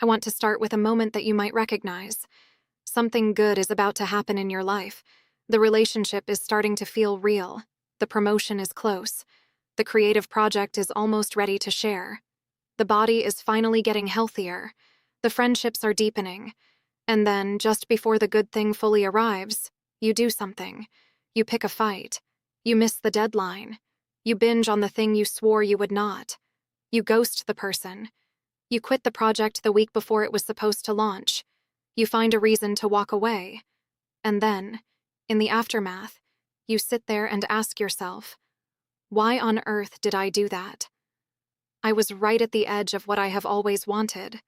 I want to start with a moment that you might recognize. Something good is about to happen in your life. The relationship is starting to feel real. The promotion is close. The creative project is almost ready to share. The body is finally getting healthier. The friendships are deepening. And then, just before the good thing fully arrives, you do something. You pick a fight. You miss the deadline. You binge on the thing you swore you would not. You ghost the person. You quit the project the week before it was supposed to launch. You find a reason to walk away. And then, in the aftermath, you sit there and ask yourself, why on earth did I do that? I was right at the edge of what I have always wanted.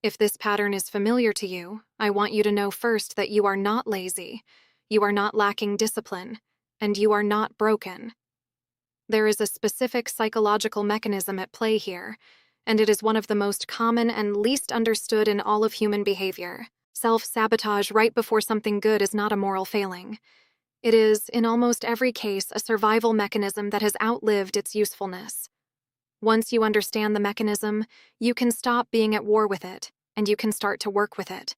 If this pattern is familiar to you, I want you to know first that you are not lazy, you are not lacking discipline, and you are not broken. There is a specific psychological mechanism at play here, and it is one of the most common and least understood in all of human behavior. Self-sabotage right before something good is not a moral failing. It is, in almost every case, a survival mechanism that has outlived its usefulness. Once you understand the mechanism, you can stop being at war with it, and you can start to work with it.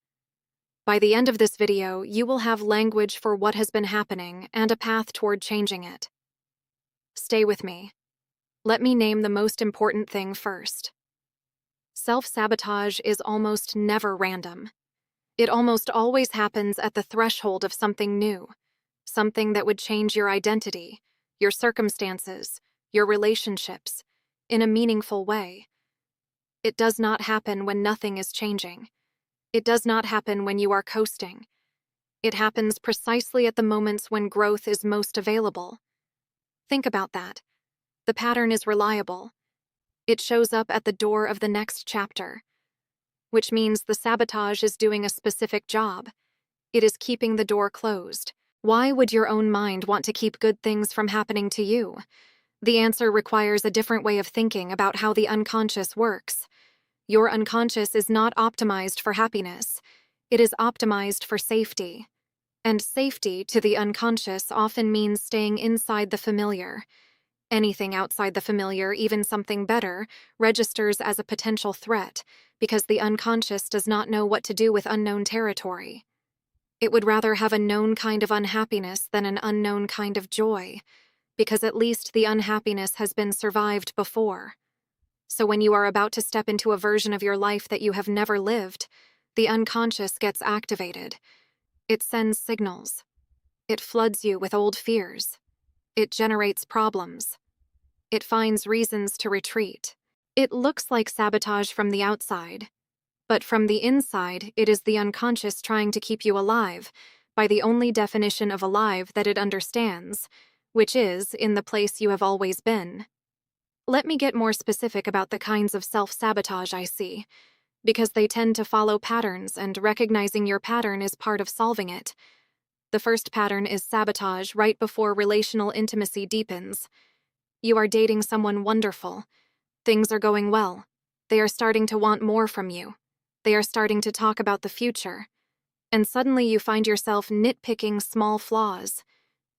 By the end of this video, you will have language for what has been happening and a path toward changing it. Stay with me. Let me name the most important thing first. Self-sabotage is almost never random. It almost always happens at the threshold of something new, something that would change your identity, your circumstances, your relationships, in a meaningful way. It does not happen when nothing is changing. It does not happen when you are coasting. It happens precisely at the moments when growth is most available. Think about that. The pattern is reliable. It shows up at the door of the next chapter, which means the sabotage is doing a specific job. It is keeping the door closed. Why would your own mind want to keep good things from happening to you? The answer requires a different way of thinking about how the unconscious works. Your unconscious is not optimized for happiness. It is optimized for safety. And safety to the unconscious often means staying inside the familiar. Anything outside the familiar, even something better, registers as a potential threat because the unconscious does not know what to do with unknown territory. It would rather have a known kind of unhappiness than an unknown kind of joy, because at least the unhappiness has been survived before. So when you are about to step into a version of your life that you have never lived, the unconscious gets activated. It sends signals. It floods you with old fears. It generates problems. It finds reasons to retreat. It looks like sabotage from the outside, but from the inside, it is the unconscious trying to keep you alive, by the only definition of alive that it understands, which is in the place you have always been. Let me get more specific about the kinds of self-sabotage I see, because they tend to follow patterns, and recognizing your pattern is part of solving it. The first pattern is sabotage right before relational intimacy deepens. You are dating someone wonderful. Things are going well. They are starting to want more from you. They are starting to talk about the future. And suddenly you find yourself nitpicking small flaws.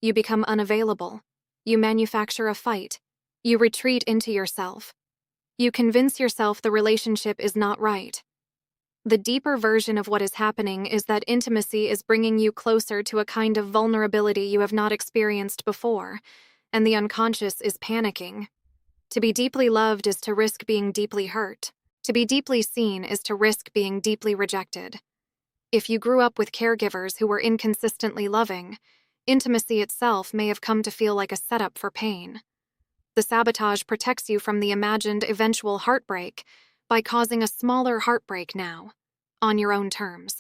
You become unavailable. You manufacture a fight. You retreat into yourself. You convince yourself the relationship is not right. The deeper version of what is happening is that intimacy is bringing you closer to a kind of vulnerability you have not experienced before, and the unconscious is panicking. To be deeply loved is to risk being deeply hurt. To be deeply seen is to risk being deeply rejected. If you grew up with caregivers who were inconsistently loving, intimacy itself may have come to feel like a setup for pain. The sabotage protects you from the imagined eventual heartbreak by causing a smaller heartbreak now, on your own terms.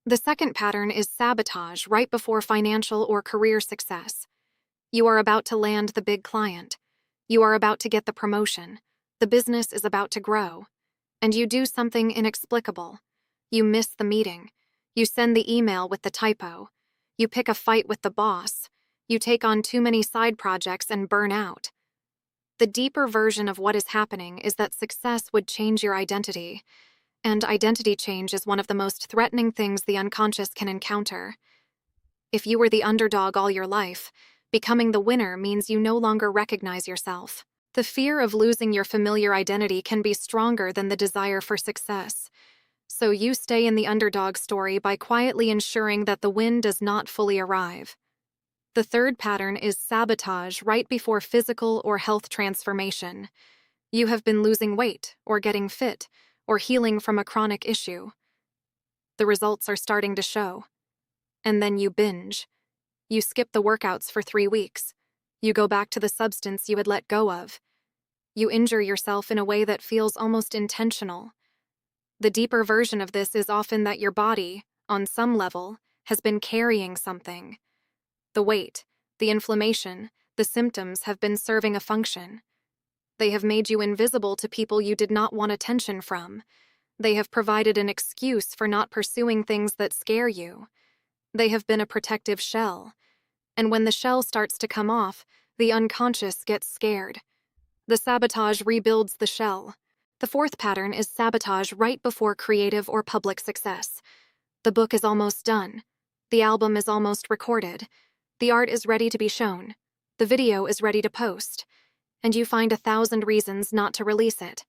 The second pattern is sabotage right before financial or career success. You are about to land the big client. You are about to get the promotion. The business is about to grow. And you do something inexplicable. You miss the meeting. You send the email with the typo. You pick a fight with the boss. You take on too many side projects and burn out. The deeper version of what is happening is that success would change your identity, and identity change is one of the most threatening things the unconscious can encounter. If you were the underdog all your life, becoming the winner means you no longer recognize yourself. The fear of losing your familiar identity can be stronger than the desire for success. So you stay in the underdog story by quietly ensuring that the win does not fully arrive. The third pattern is sabotage right before physical or health transformation. You have been losing weight, or getting fit, or healing from a chronic issue. The results are starting to show. And then you binge. You skip the workouts for 3 weeks. You go back to the substance you had let go of. You injure yourself in a way that feels almost intentional. The deeper version of this is often that your body, on some level, has been carrying something. The weight, the inflammation, the symptoms have been serving a function. They have made you invisible to people you did not want attention from. They have provided an excuse for not pursuing things that scare you. They have been a protective shell. And when the shell starts to come off, the unconscious gets scared. The sabotage rebuilds the shell. The fourth pattern is sabotage right before creative or public success. The book is almost done. The album is almost recorded. The art is ready to be shown. The video is ready to post. And you find 1,000 reasons not to release it.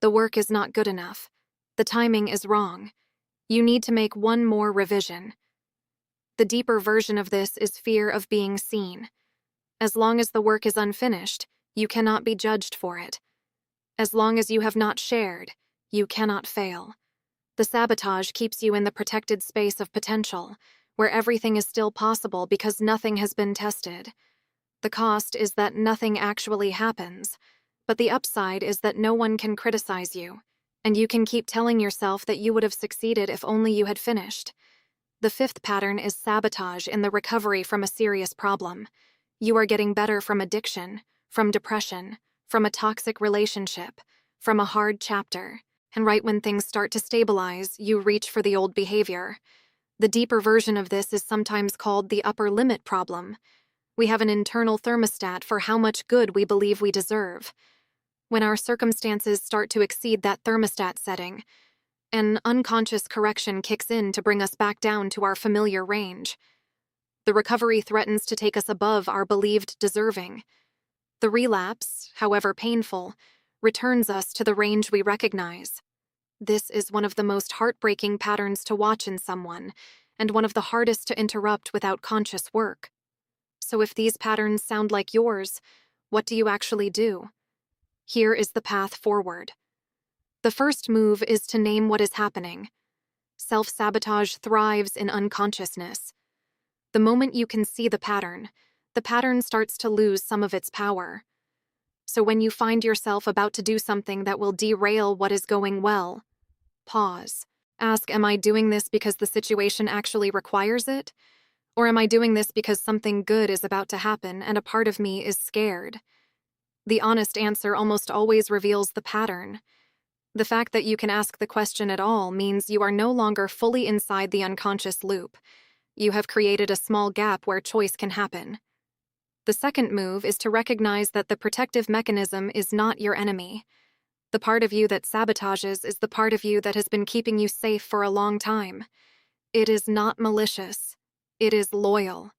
The work is not good enough. The timing is wrong. You need to make one more revision. The deeper version of this is fear of being seen. As long as the work is unfinished, you cannot be judged for it. As long as you have not shared, you cannot fail. The sabotage keeps you in the protected space of potential, where everything is still possible because nothing has been tested. The cost is that nothing actually happens, but the upside is that no one can criticize you, and you can keep telling yourself that you would have succeeded if only you had finished. The fifth pattern is sabotage in the recovery from a serious problem. You are getting better from addiction, from depression, from a toxic relationship, from a hard chapter, and right when things start to stabilize, you reach for the old behavior. The deeper version of this is sometimes called the upper limit problem. We have an internal thermostat for how much good we believe we deserve. When our circumstances start to exceed that thermostat setting, an unconscious correction kicks in to bring us back down to our familiar range. The recovery threatens to take us above our believed deserving. The relapse, however painful, returns us to the range we recognize. This is one of the most heartbreaking patterns to watch in someone, and one of the hardest to interrupt without conscious work. So if these patterns sound like yours, what do you actually do? Here is the path forward. The first move is to name what is happening. Self-sabotage thrives in unconsciousness. The moment you can see the pattern starts to lose some of its power. So when you find yourself about to do something that will derail what is going well, pause. Ask, am I doing this because the situation actually requires it? Or am I doing this because something good is about to happen and a part of me is scared? The honest answer almost always reveals the pattern. The fact that you can ask the question at all means you are no longer fully inside the unconscious loop. You have created a small gap where choice can happen. The second move is to recognize that the protective mechanism is not your enemy. The part of you that sabotages is the part of you that has been keeping you safe for a long time. It is not malicious. It is loyal.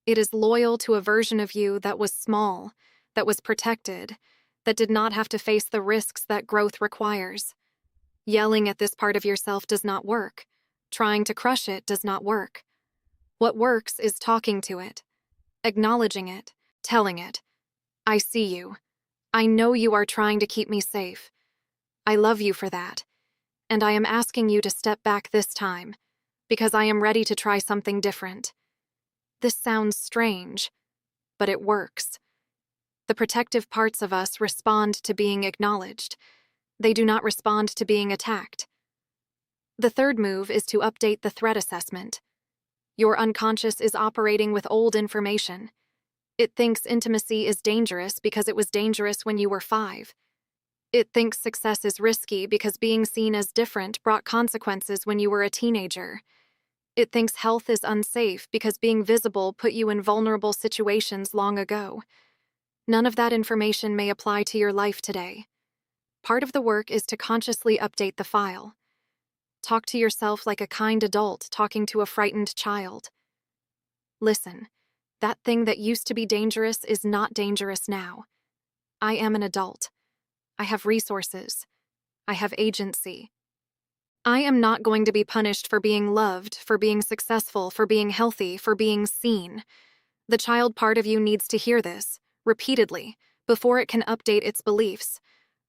It is loyal to a version of you that was small, that was protected, that did not have to face the risks that growth requires. Yelling at this part of yourself does not work. Trying to crush it does not work. What works is talking to it, acknowledging it, telling it, I see you. I know you are trying to keep me safe. I love you for that. And I am asking you to step back this time, because I am ready to try something different. This sounds strange, but it works. The protective parts of us respond to being acknowledged. They do not respond to being attacked. The third move is to update the threat assessment. Your unconscious is operating with old information. It thinks intimacy is dangerous because it was dangerous when you were 5. It thinks success is risky because being seen as different brought consequences when you were a teenager. It thinks health is unsafe because being visible put you in vulnerable situations long ago. None of that information may apply to your life today. Part of the work is to consciously update the file. Talk to yourself like a kind adult talking to a frightened child. Listen, that thing that used to be dangerous is not dangerous now. I am an adult. I have resources. I have agency. I am not going to be punished for being loved, for being successful, for being healthy, for being seen. The child part of you needs to hear this, repeatedly, before it can update its beliefs.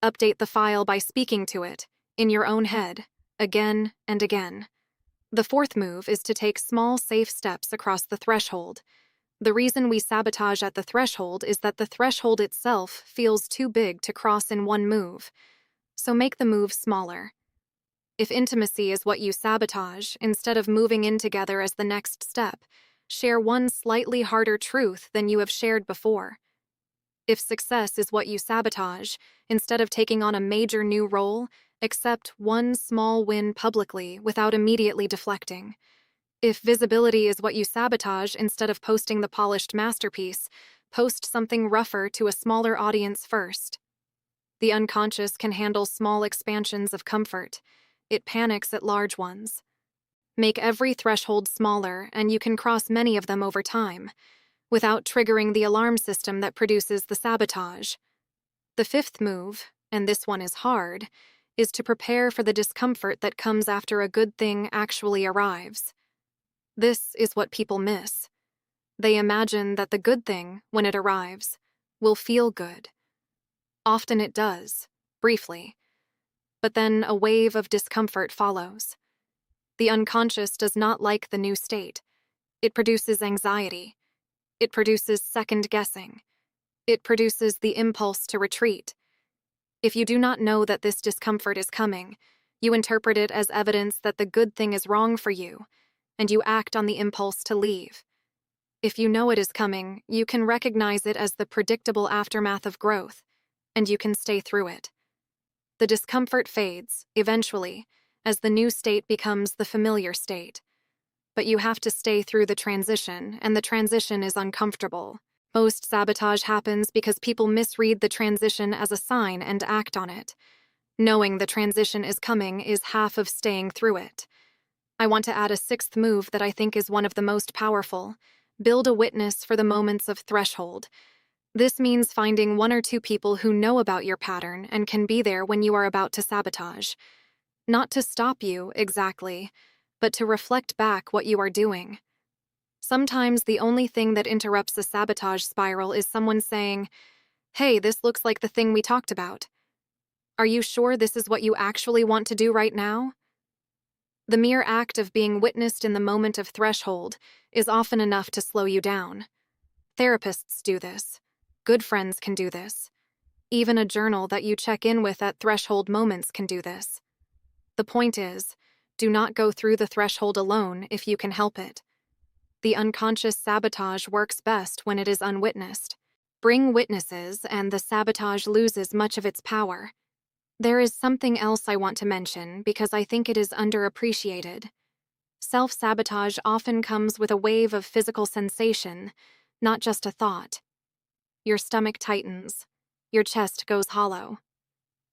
Update the file by speaking to it, in your own head, again and again. The fourth move is to take small, safe steps across the threshold. The reason we sabotage at the threshold is that the threshold itself feels too big to cross in one move. So make the move smaller. If intimacy is what you sabotage, instead of moving in together as the next step, share one slightly harder truth than you have shared before. If success is what you sabotage, instead of taking on a major new role, accept one small win publicly without immediately deflecting. If visibility is what you sabotage, instead of posting the polished masterpiece, post something rougher to a smaller audience first. The unconscious can handle small expansions of comfort. It panics at large ones. Make every threshold smaller, and you can cross many of them over time, without triggering the alarm system that produces the sabotage. The fifth move, and this one is hard, is to prepare for the discomfort that comes after a good thing actually arrives. This is what people miss. They imagine that the good thing, when it arrives, will feel good. Often it does, briefly. But then a wave of discomfort follows. The unconscious does not like the new state. It produces anxiety. It produces second-guessing. It produces the impulse to retreat. If you do not know that this discomfort is coming, you interpret it as evidence that the good thing is wrong for you, and you act on the impulse to leave. If you know it is coming, you can recognize it as the predictable aftermath of growth, and you can stay through it. The discomfort fades, eventually, as the new state becomes the familiar state. But you have to stay through the transition, and the transition is uncomfortable. Most sabotage happens because people misread the transition as a sign and act on it. Knowing the transition is coming is half of staying through it. I want to add a sixth move that I think is one of the most powerful. Build a witness for the moments of threshold. This means finding one or two people who know about your pattern and can be there when you are about to sabotage. Not to stop you, exactly, but to reflect back what you are doing. Sometimes the only thing that interrupts a sabotage spiral is someone saying, "Hey, this looks like the thing we talked about. Are you sure this is what you actually want to do right now?" The mere act of being witnessed in the moment of threshold is often enough to slow you down. Therapists do this. Good friends can do this. Even a journal that you check in with at threshold moments can do this. The point is, do not go through the threshold alone if you can help it. The unconscious sabotage works best when it is unwitnessed. Bring witnesses, and the sabotage loses much of its power. There is something else I want to mention because I think it is underappreciated. Self-sabotage often comes with a wave of physical sensation, not just a thought. Your stomach tightens. Your chest goes hollow.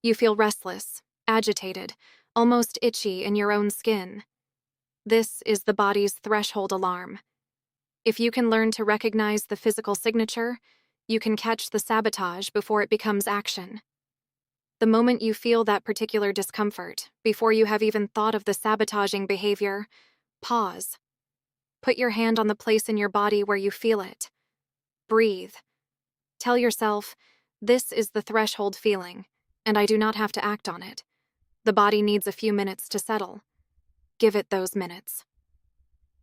You feel restless, agitated, almost itchy in your own skin. This is the body's threshold alarm. If you can learn to recognize the physical signature, you can catch the sabotage before it becomes action. The moment you feel that particular discomfort, before you have even thought of the sabotaging behavior, pause. Put your hand on the place in your body where you feel it. Breathe. Tell yourself, this is the threshold feeling, and I do not have to act on it. The body needs a few minutes to settle. Give it those minutes.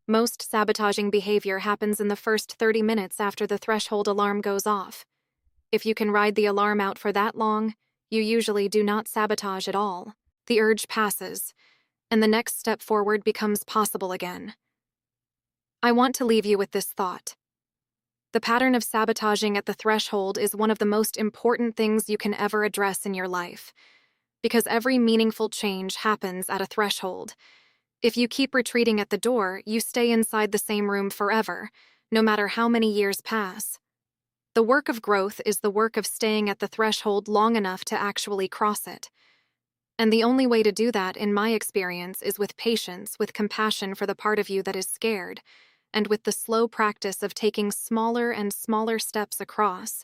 Most sabotaging behavior happens in the first 30 minutes after the threshold alarm goes off. If you can ride the alarm out for that long, you usually do not sabotage at all. The urge passes, and the next step forward becomes possible again. I want to leave you with this thought. The pattern of sabotaging at the threshold is one of the most important things you can ever address in your life, because every meaningful change happens at a threshold. If you keep retreating at the door, you stay inside the same room forever, no matter how many years pass. The work of growth is the work of staying at the threshold long enough to actually cross it. And the only way to do that, in my experience, is with patience, with compassion for the part of you that is scared, and with the slow practice of taking smaller and smaller steps across,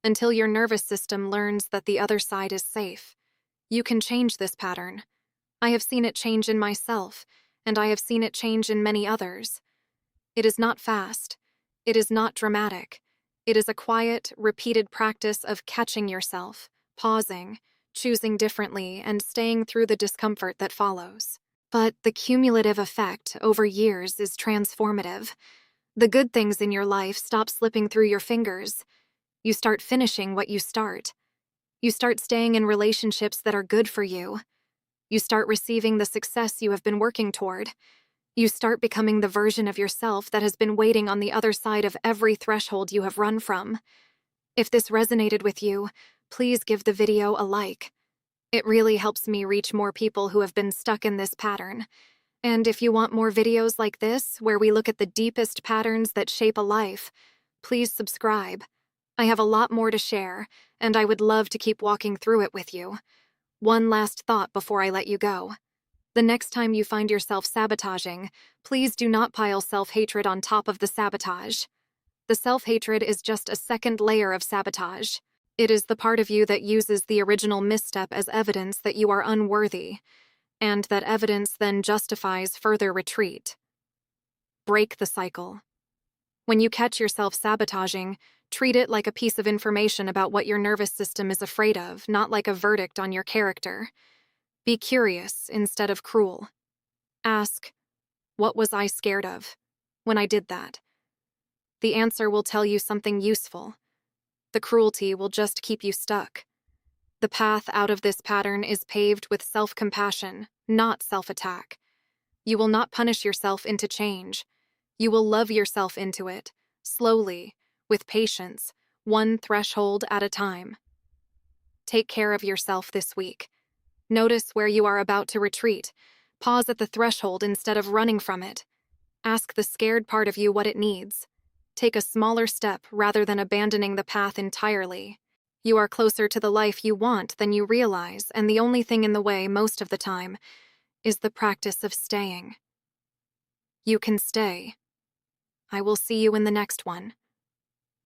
until your nervous system learns that the other side is safe. You can change this pattern. I have seen it change in myself, and I have seen it change in many others. It is not fast. It is not dramatic. It is a quiet, repeated practice of catching yourself, pausing, choosing differently, and staying through the discomfort that follows. But the cumulative effect over years is transformative. The good things in your life stop slipping through your fingers. You start finishing what you start. You start staying in relationships that are good for you. You start receiving the success you have been working toward. You start becoming the version of yourself that has been waiting on the other side of every threshold you have run from. If this resonated with you, please give the video a like. It really helps me reach more people who have been stuck in this pattern. And if you want more videos like this, where we look at the deepest patterns that shape a life, please subscribe. I have a lot more to share, and I would love to keep walking through it with you. One last thought before I let you go. The next time you find yourself sabotaging, please do not pile self-hatred on top of the sabotage. The self-hatred is just a second layer of sabotage. It is the part of you that uses the original misstep as evidence that you are unworthy, and that evidence then justifies further retreat. Break the cycle. When you catch yourself sabotaging, treat it like a piece of information about what your nervous system is afraid of, not like a verdict on your character. Be curious instead of cruel. Ask, what was I scared of when I did that? The answer will tell you something useful. The cruelty will just keep you stuck. The path out of this pattern is paved with self-compassion, not self-attack. You will not punish yourself into change. You will love yourself into it, slowly, with patience, one threshold at a time. Take care of yourself this week. Notice where you are about to retreat. Pause at the threshold instead of running from it. Ask the scared part of you what it needs. Take a smaller step rather than abandoning the path entirely. You are closer to the life you want than you realize, and the only thing in the way most of the time is the practice of staying. You can stay. I will see you in the next one.